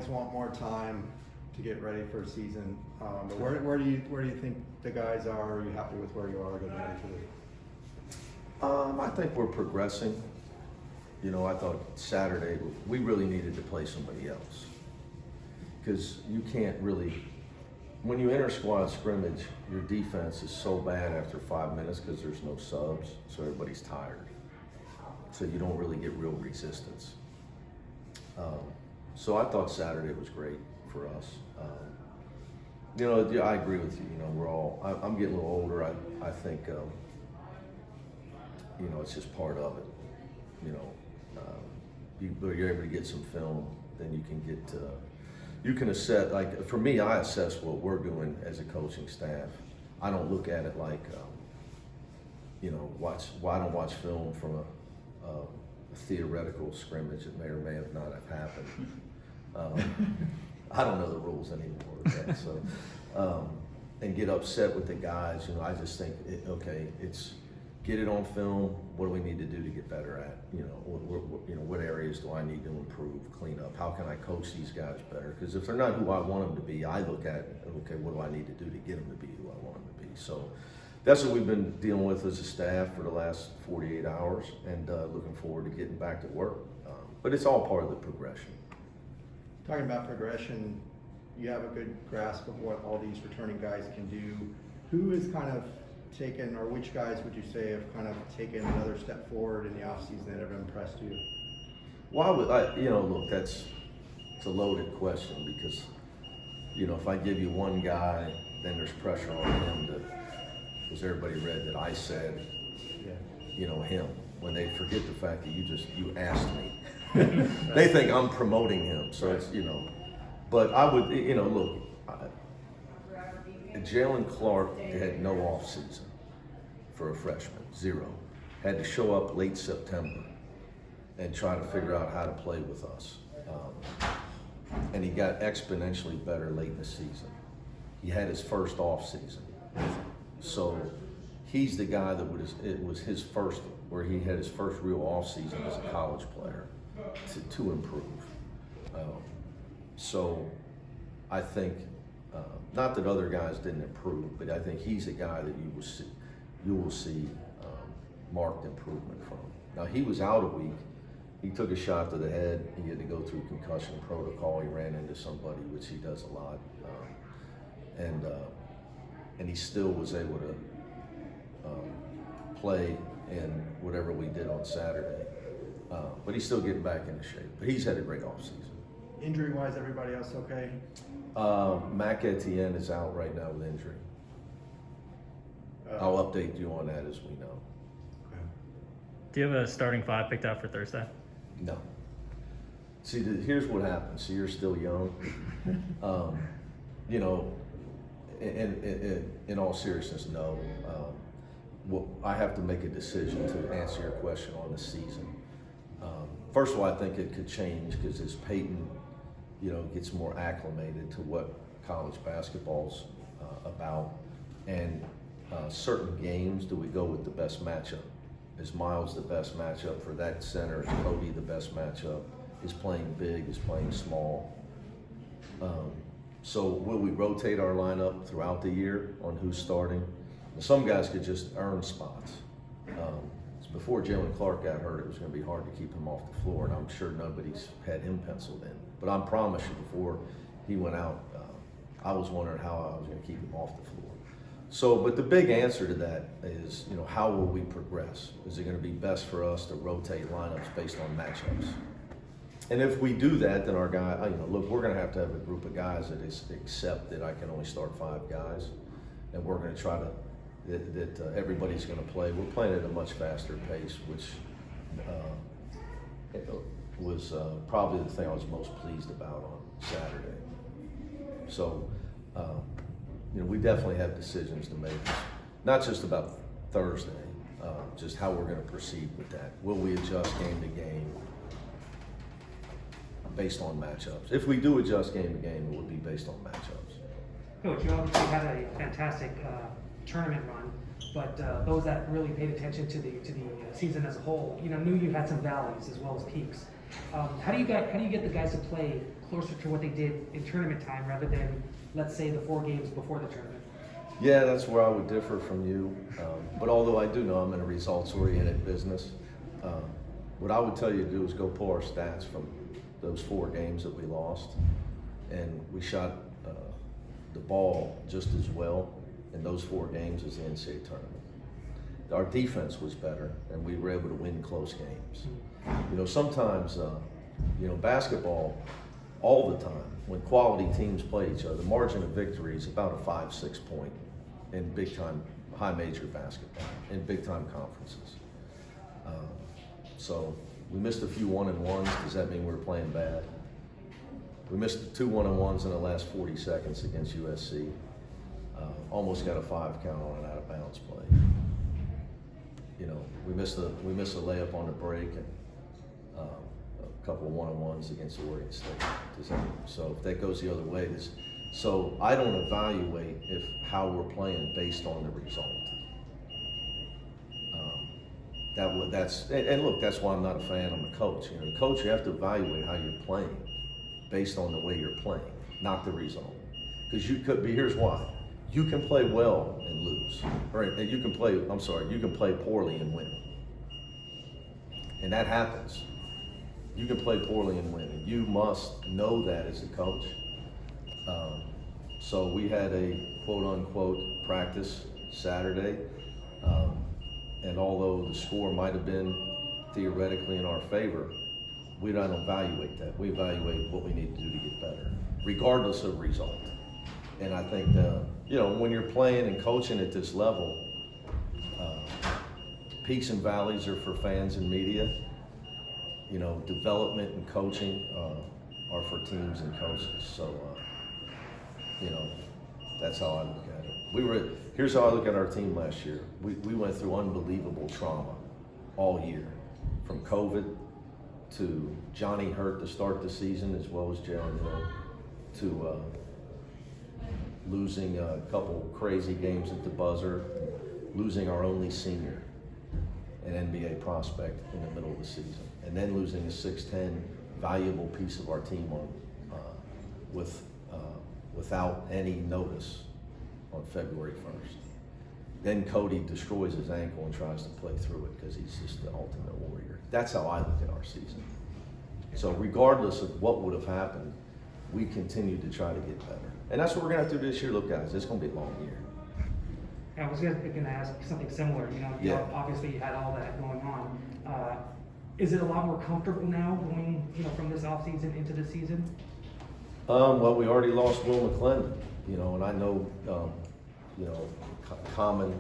always want more time to get ready for a season. But where do you think the guys are? Are you happy with where you are getting ready for the? I think we're progressing. You know, I thought Saturday we really needed to play somebody else because you can't really. When you enter squad scrimmage, your defense is so bad after 5 minutes because there's no subs, so everybody's tired. So you don't really get real resistance. So I thought Saturday was great for us. You know, yeah, I agree with you. You know, I'm getting a little older. I think, you know, it's just part of it. You know, you're able to get some film, then you can get. You can assess, like for me, I assess what we're doing as a coaching staff. I don't look at it like, you know, I don't watch film from a theoretical scrimmage that may or may have not have happened. I don't know the rules anymore, okay? So, and get upset with the guys. You know, I just think, okay, it's get it on film. What do we need to do to get better at? You know, what areas do I need to improve, clean up? How can I coach these guys better? Because if they're not who I want them to be, I look at, okay, what do I need to do to get them to be who I want them to be? So that's what we've been dealing with as a staff for the last 48 hours, and looking forward to getting back to work. But it's all part of the progression. Talking about progression, you have a good grasp of what all these returning guys can do. Who has kind of taken, or which guys would you say have kind of taken another step forward in the offseason that have impressed you? Well, you know, look, it's a loaded question because, you know, if I give you one guy, then there's pressure on him to, because everybody read that I said, you know, him, when they forget the fact that you asked me. They think I'm promoting him, so it's, you know, but I would, you know, look, Jalen Clark had no off season for a freshman, zero. Had to show up late September and try to figure out how to play with us. And he got exponentially better late in the season. He had his first off season. So he's the guy that it was his first, where he had his first real off season as a college player to improve. So I think, not that other guys didn't improve, but I think he's a guy that you will see marked improvement from. Now he was out a week. He took a shot to the head. He had to go through concussion protocol. He ran into somebody, which he does a lot, and he still was able to play in whatever we did on Saturday. But he's still getting back into shape. But he's had a great offseason. Injury-wise, everybody else okay? Mac Etienne is out right now with injury. I'll update you on that as we know. Okay. Do you have a starting five picked out for Thursday? No. See, here's what happens. So you're still young. You know, in all seriousness, no. Well, I have to make a decision to answer your question on the season. First of all, I think it could change because as Peyton, you know, gets more acclimated to what college basketball's about, and certain games, do we go with the best matchup? Is Miles the best matchup for that center? Is Cody the best matchup? Is playing big? Is playing small? So will we rotate our lineup throughout the year on who's starting? Some guys could just earn spots. Before Jalen Clark got hurt, it was going to be hard to keep him off the floor, and I'm sure nobody's had him penciled in. But I promise you, before he went out, I was wondering how I was going to keep him off the floor. So, but the big answer to that is, you know, how will we progress? Is it going to be best for us to rotate lineups based on matchups? And if we do that, then our guy, you know, look, we're going to have a group of guys that accept that I can only start 5 guys, and we're going to try to. That everybody's going to play. We're playing at a much faster pace, which was probably the thing I was most pleased about on Saturday. So, you know, we definitely have decisions to make, not just about Thursday, just how we're going to proceed with that. Will we adjust game to game based on matchups? If we do adjust game to game, it would be based on matchups. Coach, you obviously had a fantastic tournament run, but those that really paid attention to the season as a whole, you know, knew you had some valleys as well as peaks. How do you get the guys to play closer to what they did in tournament time rather than, let's say, the 4 games before the tournament? Yeah, that's where I would differ from you. But although I do know I'm in a results-oriented business, what I would tell you to do is go pull our stats from those 4 games that we lost. And we shot the ball just as well in those 4 games as the NCAA tournament. Our defense was better, and we were able to win close games. You know, sometimes, basketball, all the time, when quality teams play each other, the margin of victory is about a 5-6 point in big-time, high major basketball, in big-time conferences. So we missed a few 1-and-1s. Does that mean we were playing bad? We missed 2 1-and-1s in the last 40 seconds against USC. Almost got a 5 count on an out-of-bounds play. You know, we missed a layup on the break and a couple of 1-on-1s against Oregon State. So if that goes the other way, so I don't evaluate how we're playing based on the result. That's why I'm not a fan. I'm a coach. You know, coach, you have to evaluate how you're playing based on the way you're playing, not the result. Because here's why. You can play well and lose, or you can play poorly and win. And that happens. You can play poorly and win, and you must know that as a coach. So we had a quote-unquote practice Saturday, and although the score might have been theoretically in our favor, we don't evaluate that. We evaluate what we need to do to get better, regardless of result. And I think when you're playing and coaching at this level, peaks and valleys are for fans and media. You know, development and coaching are for teams and coaches. So, that's how I look at it. Here's how I look at our team last year. We went through unbelievable trauma all year, from COVID to Johnny hurt to start the season, as well as Jalen Hill, to losing a couple crazy games at the buzzer, losing our only senior, an NBA prospect in the middle of the season, and then losing a 6'10" valuable piece of our team without any notice on February 1st. Then Cody destroys his ankle and tries to play through it because he's just the ultimate warrior. That's how I look at our season. So regardless of what would have happened, we continue to try to get better. And that's what we're going to do this year. Look, guys, it's going to be a long year. I was going to ask something similar. Obviously you had all that going on. Is it a lot more comfortable now going, from this off season into the season? Well, we already lost Will McClendon, and I know, common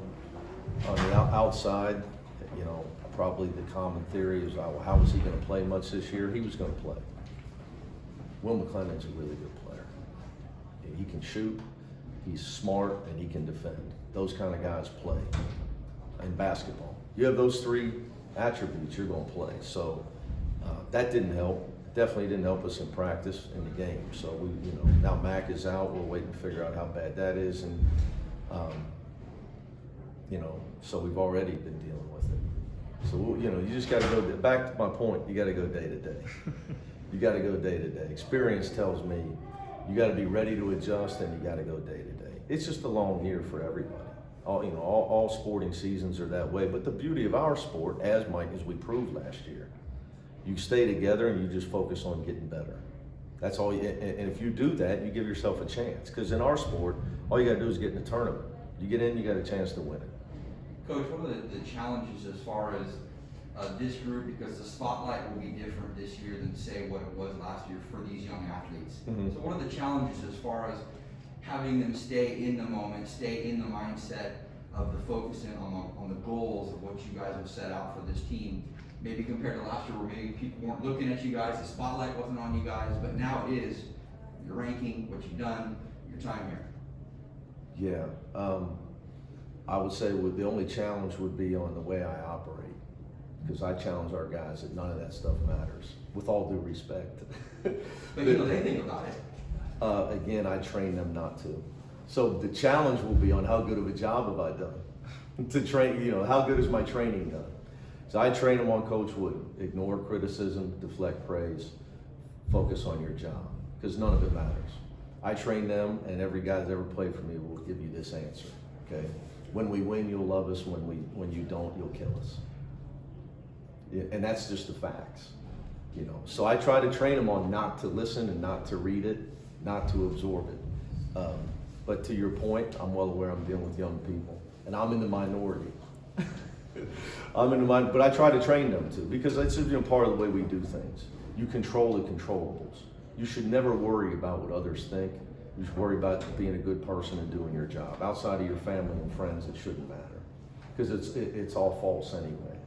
on the outside, probably the common theory is, how was he going to play much this year? He was going to play. Will McClendon's a really good player. He can shoot, he's smart, and he can defend. Those kind of guys play in basketball. You have those 3 attributes, you're going to play. So that didn't help. Definitely didn't help us in practice in the game. So now Mac is out. We're waiting to figure out how bad that is, and so we've already been dealing with it. So you just got to go back to my point. You got to go day to day. You got to go day to day. Experience tells me you got to be ready to adjust, and you got to go day to day. It's just a long year for everybody. All sporting seasons are that way. But the beauty of our sport, as we proved last year, you stay together and you just focus on getting better. That's all. And if you do that, you give yourself a chance. Because in our sport, all you got to do is get in the tournament. You get in, you got a chance to win it. Coach, what are the challenges as far as this group, because the spotlight will be different this year than, say, what it was last year for these young athletes. Mm-hmm. So what are the challenges as far as having them stay in the moment, stay in the mindset of the focusing on the goals of what you guys have set out for this team, maybe compared to last year where maybe people weren't looking at you guys, the spotlight wasn't on you guys, but now it is. Your ranking, what you've done, your time here. Yeah, I would say the only challenge would be on the way I operate, because I challenge our guys that none of that stuff matters, with all due respect. But they think about it. Again, I train them not to. So the challenge will be on how good of a job have I done to train, how good is my training done? So I train them on Coach Wood. Ignore criticism, deflect praise, focus on your job, because none of it matters. I train them, and every guy that's ever played for me will give you this answer, okay? When we win, you'll love us. When you don't, you'll kill us. Yeah, and that's just the facts, you know. So I try to train them on not to listen and not to read it, not to absorb it. But to your point, I'm well aware I'm dealing with young people, and I'm in the minority. But I try to train them too, because it's part of the way we do things. You control the controllables. You should never worry about what others think. You should worry about being a good person and doing your job. Outside of your family and friends, it shouldn't matter, because it's all false anyway.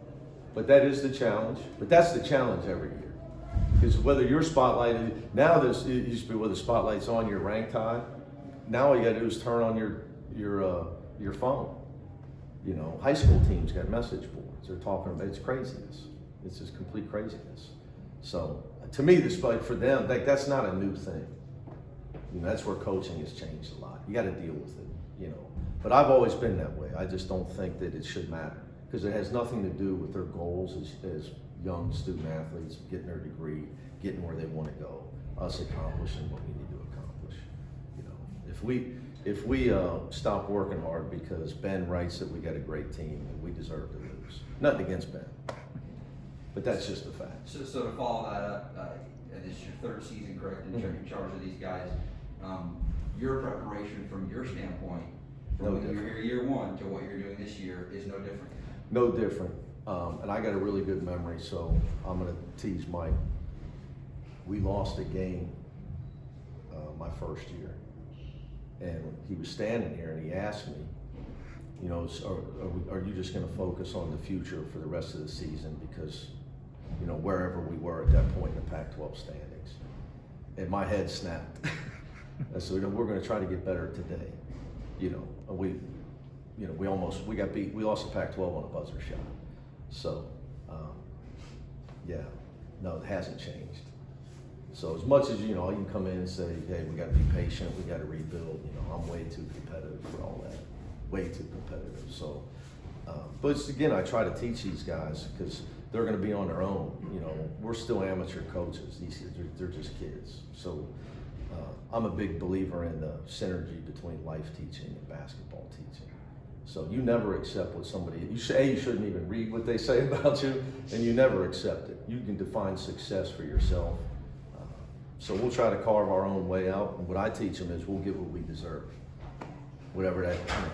But that is the challenge. But that's the challenge every year, because whether you're spotlighted now, it used to be whether the spotlight's on your rank tie. Now all you got to do is turn on your phone. You know, high school teams got message boards. They're talking about, it's craziness. It's just complete craziness. So to me, for them, that's not a new thing. You know, that's where coaching has changed a lot. You got to deal with it, you know. But I've always been that way. I just don't think that it should matter, because it has nothing to do with their goals as young student athletes, getting their degree, getting where they want to go, us accomplishing what we need to accomplish. You know, if we stop working hard because Ben writes that we got a great team and we deserve to lose, nothing against Ben, but that's just a fact. So to follow that up, this is your third season, correct, in charge of these guys. Your preparation from your standpoint, from when you were here year one to what you're doing this year, is no different. No different. And I got a really good memory, so I'm going to tease Mike. We lost a game my first year, and he was standing here and he asked me, you know, are you just going to focus on the future for the rest of the season, because, you know, wherever we were at that point in the Pac-12 standings. And my head snapped. I said, we're going to try to get better today. You know, we got beat. We lost the Pac-12 on a buzzer shot. So, yeah, no, it hasn't changed. So as much as, you know, you can come in and say, hey, we got to be patient, we got to rebuild. You know, I'm way too competitive for all that. Way too competitive. So, but again, I try to teach these guys, because they're going to be on their own. You know, we're still amateur coaches. These kids, they're just kids. So I'm a big believer in the synergy between life teaching and basketball teaching. So you never accept what somebody, you shouldn't even read what they say about you, and you never accept it. You can define success for yourself. So we'll try to carve our own way out. And what I teach them is we'll get what we deserve, whatever that, you know.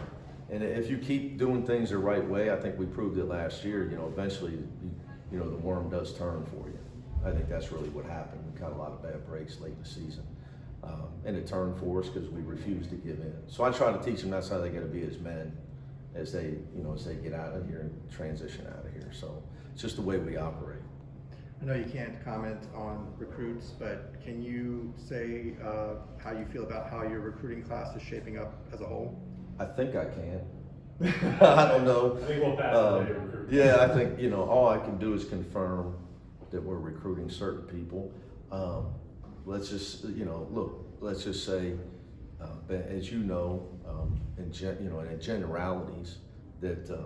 And if you keep doing things the right way, I think we proved it last year, you know, eventually, you know, the worm does turn for you. I think that's really what happened. We got a lot of bad breaks late in the season. And it turned for us because we refused to give in. So I try to teach them that's how they got to be as men, as they, you know, as they get out of here and transition out of here. So it's just the way we operate. I know you can't comment on recruits, but can you say how you feel about how your recruiting class is shaping up as a whole? I think I can. I don't know. I think we'll pass the day of recruiting. Yeah, I think, you know, all I can do is confirm that we're recruiting certain people. Let's just, you know, look, let's just say, as you know, in generalities, that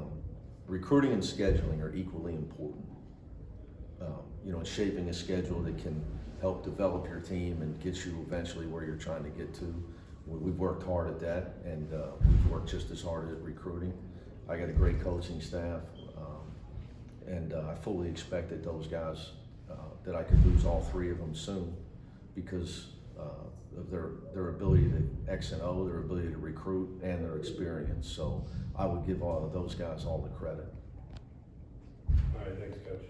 recruiting and scheduling are equally important. You know, shaping a schedule that can help develop your team and get you eventually where you're trying to get to. We've worked hard at that, and we've worked just as hard at recruiting. I got a great coaching staff, and I fully expect that those guys, that I could lose all three of them soon, because of their ability to X and O, their ability to recruit, and their experience. So I would give all of those guys all the credit. All right, thanks, Coach.